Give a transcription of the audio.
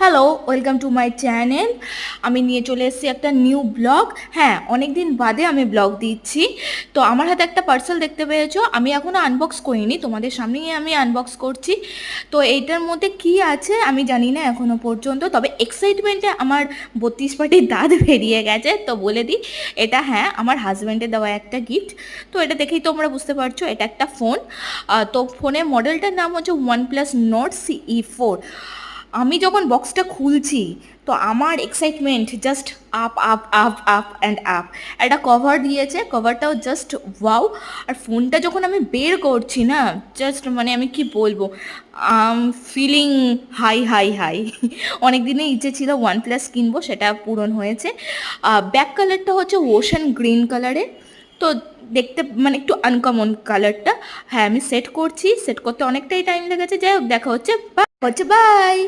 Hello, welcome to my channel. আমি নিয়ে চলে এসেছি একটা নিউ ব্লগ। হ্যাঁ, অনেক দিন বাদে আমি ব্লগ দিচ্ছি। তো আমার হাতে একটা পার্সেল দেখতে পেয়েছো, আমি এখনও আনবক্স করিনি, তোমাদের সামনেই আমি আনবক্স করছি। তো এইটার মধ্যে কি আছে আমি জানি না এখনও পর্যন্ত, তবে এক্সাইটমেন্টে আমার 32 পাটির দাঁত বেরিয়ে গেছে। তো বলে দিই, এটা হ্যাঁ আমার হাজব্যান্ডের দেওয়া একটা গিফট। তো এটা দেখেই তোমরা বুঝতে পারছো এটা একটা ফোন। তো ফোনের মডেলটার নাম হচ্ছে OnePlus Nord CE4। আমি যখন বক্সটা খুলছি তো আমার excitement just up up up up and up. একটা কভার দিয়েছে, কভারটাও জাস্ট ওয়াও। আর ফোনটা যখন আমি বের করছি না, জাস্ট মানে আমি কি বলবো, ফিলিং হাই হাই হাই। অনেক দিনের ইচ্ছে ছিল OnePlus কিনবো, সেটা পূরণ হয়েছে। ব্যাক কালারটা হচ্ছে ওশান গ্রিন কালারে। তো দেখতে মানে একটু আনকমন কালারটা। হ্যাঁ, আমি সেট করছি, সেট করতে অনেকটাই টাইম লেগেছে। যাই হোক, দেখা হচ্ছে বাই।